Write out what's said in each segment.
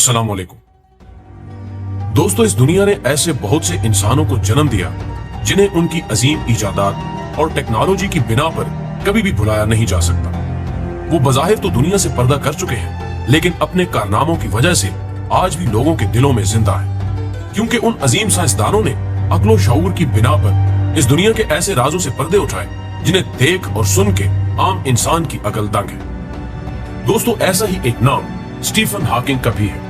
अस्सलाम वालेकुम। दोस्तों, इस दुनिया ने ऐसे बहुत से इंसानों को जन्म दिया जिन्हें उनकी अजीम इजादात और टेक्नोलॉजी की बिना पर कभी भी भुलाया नहीं जा सकता। वो बज़ाहिर तो दुनिया से पर्दा कर चुके हैं, लेकिन अपने कारनामों की वजह से आज भी लोगों के दिलों में जिंदा है, क्योंकि उन अजीम साइंसदानों ने अक्लो शऊर की बिना पर इस दुनिया के ऐसे राजों से पर्दे उठाए जिन्हें देख और सुन के आम इंसान की अकल दंग है। दोस्तों, ऐसा ही एक नाम स्टीफन हॉकिंग का भी है।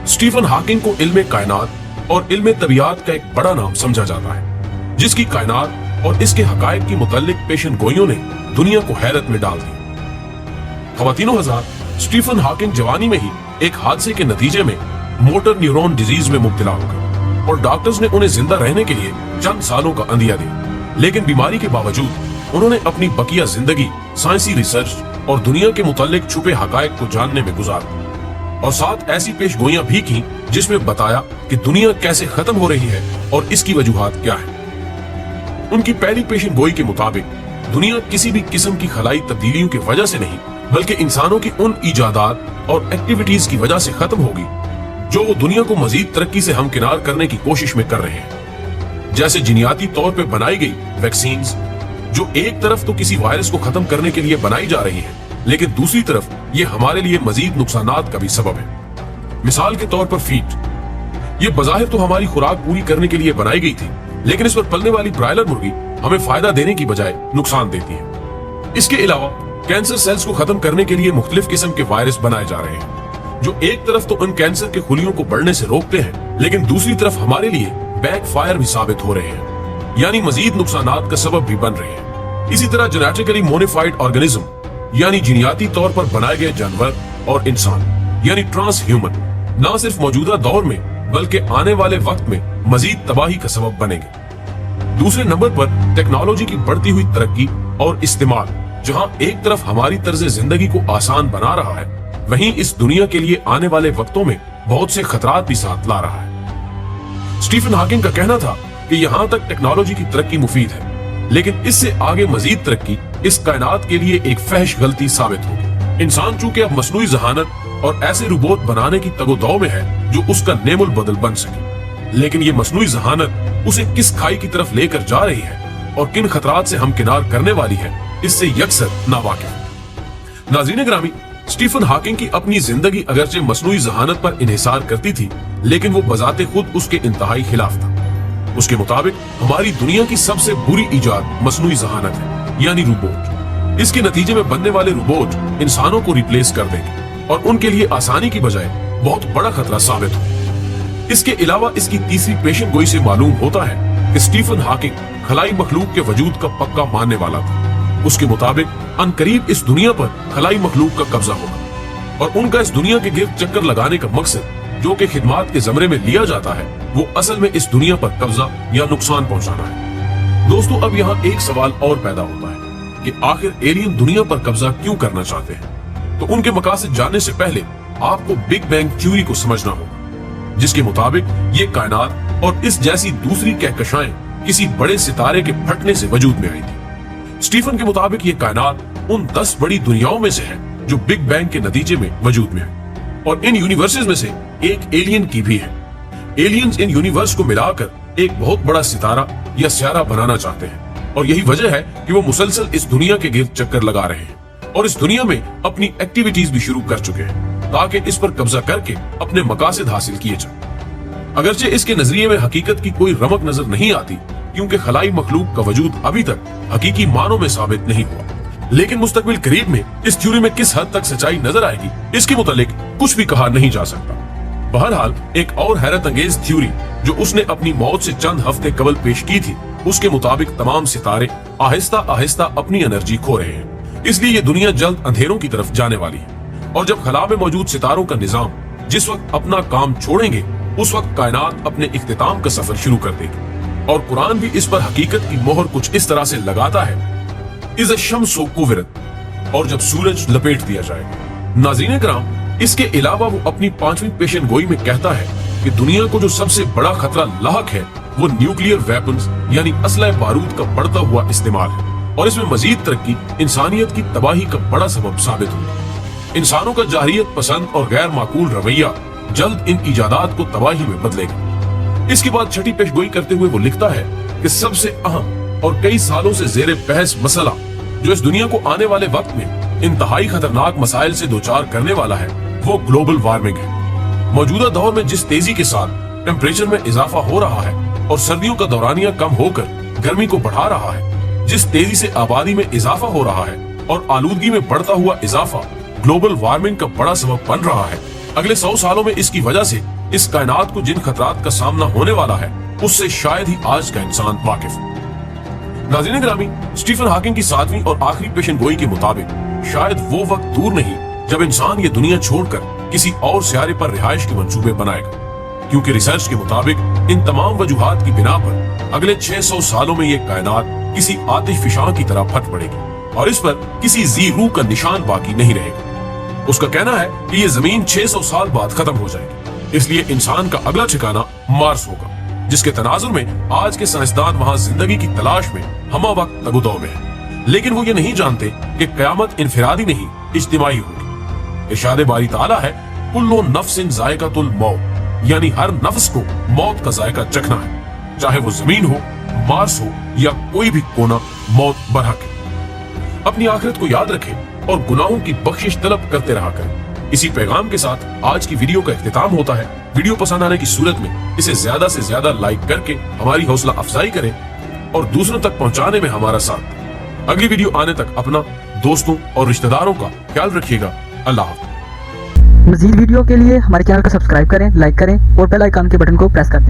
स्टीफन हॉकिंग को इल्मे कायनात और इल्मे तबीयत का एक बड़ा नाम समझा जाता है, जिसकी कायनात और इसके हकायक की मुतल्लिक पेशन गोइयों ने दुनिया को हैरत में डाल दिया। ख़वातीनो हज़रात, स्टीफन हॉकिंग जवानी में ही एक हादसे के नतीजे में मोटर न्यूरॉन डिजीज में मुब्तला हो गए और डॉक्टर्स ने उन्हें जिंदा रहने के लिए चंद सालों का अंदिया दिया, लेकिन बीमारी के बावजूद उन्होंने अपनी बकिया जिंदगी साइंसी रिसर्च और दुनिया के मुतल्लिक छुपे हकायक को जानने में गुजारा और साथ ऐसी पेशगोइयां भी की जिसमें बताया कि दुनिया कैसे खत्म हो रही है और इसकी वजूहात क्या है। उनकी पहली पेशन गोई के मुताबिक दुनिया किसी भी किस्म की खलाई तब्दीलियों की वजह से नहीं, बल्कि इंसानों की उन इजादात और एक्टिविटीज की वजह से खत्म होगी जो वो दुनिया को मजीद तरक्की से हमकिनार करने की कोशिश में कर रहे हैं। जैसे जिनियाती तौर पर बनाई गई वैक्सीन, जो एक तरफ तो किसी वायरस को खत्म करने के लिए बनाई जा रही है, लेकिन दूसरी तरफ ये हमारे लिए मजीद नुकसानात का भी सबब है। मिसाल के तौर पर फीट, ये बज़ाहिर तो हमारी खुराक पूरी करने के लिए बनाई गई थी, लेकिन इस पर पलने वाली ब्रायलर मुर्गी हमें फायदा देने की बजाय नुकसान देती है। इसके अलावा कैंसर सेल्स को खत्म करने के लिए मुख्तलिफ किस्म के वायरस बनाए जा रहे हैं, जो एक तरफ तो उन कैंसर के खुलियों को बढ़ने से रोकते हैं, लेकिन दूसरी तरफ हमारे लिए बैक फायर भी साबित हो रहे हैं, यानी मजीद नुकसानात का सबब भी बन रहे हैं। इसी तरह जेनेटिकली मॉडिफाइड ऑर्गेनिज्म यानी जिनियाती तौर पर बनाए गए जानवर और इंसान यानी ट्रांस ह्यूमन न सिर्फ मौजूदा दौर में बल्कि आने वाले वक्त में मजीद तबाही का सबब बनेंगे। दूसरे नंबर पर टेक्नोलॉजी की बढ़ती हुई तरक्की और इस्तेमाल, जहां एक तरफ हमारी तर्ज जिंदगी को आसान बना रहा है, वहीं इस दुनिया के लिए आने वाले वक्तों में बहुत से खतरात भी साथ ला रहा है। स्टीफन हॉकिंग का कहना था कि यहां तक टेक्नोलॉजी की तरक्की मुफीद है, लेकिन इससे आगे मजीद तरक्की इस कायनात के लिए एक फहश गलती साबित होगी। इंसान चूंकि अब मसनूई जहानत और ऐसे रोबोट बनाने की तगोदौ में है जो उसका नेमुल बदल बन सके, लेकिन ये मसनूई जहानत उसे किस खाई की तरफ लेकर जा रही है और किन खतरात से हमकिनार करने वाली है, इससे यकसर नावाकिफ। नाज़रीन गिरामी, स्टीफन हॉकिंग की अपनी जिंदगी अगरचे मसनूई जहानत पर इन्हिसार करती थी, लेकिन वो बजाते खुद उसके इंतहाई खिलाफ था। उसके मुताबिक हमारी दुनिया की सबसे बुरी इजाद मसनूई जहानत है, यानी रोबोट। इसके नतीजे में बनने वाले रोबोट इंसानों को रिप्लेस कर देंगे और उनके लिए आसानी की बजाय बहुत बड़ा खतरा साबित हो। इसके अलावा इसकी तीसरी पेशन गोई से मालूम होता है कि स्टीफन हॉकिंग खलाई मखलूक के वजूद का पक्का मानने वाला था। उसके मुताबिक अनकरीब इस दुनिया पर खलाई मखलूक का कब्जा होगा और उनका इस दुनिया के गिर्द चक्कर लगाने का मकसद, जो कि खिदमात के जमरे में लिया जाता है, वो असल में इस दुनिया पर कब्जा या नुकसान पहुंचाना है। दोस्तों, अब यहाँ एक सवाल और पैदा होता है कि आखिर एलियन दुनिया पर कब्जा क्यों करना चाहते हैं। तो उनके मकासद जानने से पहले आपको बिग बैंग थ्योरी को समझना होगा, जिसके मुताबिक ये कायनात और इस जैसी दूसरी कहकशाएं किसी बड़े सितारे के फटने से वजूद में आई थी। स्टीफन के मुताबिक ये कायनात उन 10 बड़ी दुनियाओं में से है जो बिग बैंग के नतीजे में वजूद में है, और इन यूनिवर्सेस में से एक एलियन की भी है। एलियंस इन यूनिवर्स को मिलाकर एक बहुत बड़ा सितारा या स्यारा बनाना चाहते हैं, और यही वजह है कि वो मुसलसल इस दुनिया के गिर्द चक्कर लगा रहे हैं और इस दुनिया में अपनी एक्टिविटीज भी शुरू कर चुके हैं ताकि इस पर कब्जा करके अपने मकासद हासिल किए जाए। अगरचे इसके नजरिए में हकीकत की कोई रमक नजर नहीं आती, क्योंकि खलाई मखलूक का वजूद अभी तक हकीकी मानों में साबित नहीं हुआ, लेकिन मुस्तकबिल करीब में इस थ्योरी में किस हद तक सच्चाई नजर आएगी, इसके मुतालिक कुछ भी कहा नहीं जा सकता। बहरहाल, एक और हैरत अंगेज थ्योरी जो उसने अपनी मौत से चंद हफ्ते कबल पेश की थी, उसके मुताबिक तमाम सितारे आहिस्ता आहिस्ता अपनी एनर्जी खो रहे हैं, इसलिए ये दुनिया जल्द अंधेरों की तरफ जाने वाली है। और जब खला में मौजूद सितारों का निजाम जिस वक्त अपना काम छोड़ेंगे, उस वक्त कायनात अपने इख्तिताम का सफर शुरू कर देगी। और कुरान भी इस पर हकीकत की मोहर कुछ इस तरह से लगाता है, इज़ शम्सु कुविरत, और जब सूरज लपेट दिया जाएगा। नाज़रीन किराम, इसके अलावा वो अपनी 5वीं पेशन गोई में कहता है कि दुनिया को जो सबसे बड़ा खतरा लाहक है वो न्यूक्लियर वेपन्स यानी असलह बारूद का बढ़ता हुआ इस्तेमाल है, और इसमें मजीद तरक्की इंसानियत की तबाही का बड़ा सबब साबित हुई। इंसानों का जाहिरियत पसंद और गैर माकूल रवैया जल्द इन इजादात को तबाही में बदलेगा। इसके बाद छठी पेशगोई करते हुए वो लिखता है कि सबसे अहम और कई सालों से जेरे बहस मसला जो इस दुनिया को आने वाले वक्त में इंतहाई खतरनाक मसाइल से दोचार करने वाला है वो ग्लोबल वार्मिंग है। मौजूदा दौर में जिस तेजी के साथ टेम्परेचर में इजाफा हो रहा है और सर्दियों का दौरानिया कम होकर गर्मी को बढ़ा रहा है, जिस तेजी से आबादी में इजाफा हो रहा है और आलूदगी में बढ़ता हुआ इजाफा ग्लोबल वार्मिंग का बड़ा सबब बन रहा है, अगले 100 सालों में इसकी वजह से इस कायनात को जिन खतरात का सामना होने वाला है उससे शायद ही आज का इंसान वाकिफ है। नाज़रीन गिरामी, स्टीफन हॉकिंग की 7वीं और आखिरी पेशेनगोई के मुताबिक शायद वो वक्त दूर नहीं जब इंसान ये दुनिया छोड़कर किसी और सियारे पर रिहाइश के मंसूबे बनाएगा, क्योंकि रिसर्च के मुताबिक इन तमाम वजूहात की बिना पर अगले 600 सालों में ये कायनात किसी आतिशफिशां की तरह फट पड़ेगी और इस पर किसी जी रूह का निशान बाकी नहीं रहेगा। उसका कहना है कि ये जमीन 600 साल बाद खत्म हो जाएगी, इसलिए इंसान का अगला ठिकाना मार्स होगा, जिसके तनाजुर में आज के साइंसदान वहां जिंदगी की तलाश में हमा वक्त तगुदौ में है। लेकिन वो ये नहीं जानते कि कयामत इनफिरादी नहीं इज्तिमाई होगी। इरशाद बारी ताला है, कुल्लु नफ्सिन जायकातुल मौत, यानी हर नफ्स को मौत का जायका चखना है, चाहे वो जमीन हो, मार्स हो या कोई भी कोना, मौत बरहक है। अपनी आखिरत को याद रखें और गुनाहों की बख्शिश तलब करते रहा करें। इसी पैगाम के साथ आज की वीडियो का इख्तिताम होता है। वीडियो पसंद आने की सूरत में इसे ज्यादा से ज्यादा लाइक करके हमारी हौसला अफजाई करें और दूसरों तक पहुंचाने में हमारा साथ। अगली वीडियो आने तक अपना, दोस्तों और रिश्तेदारों का ख्याल रखिएगा। अल्लाह हाफ़िज़। मज़ीद वीडियो के लिए हमारे चैनल को सब्सक्राइब करें, लाइक करें और बेल आइकन के बटन को प्रेस कर दें।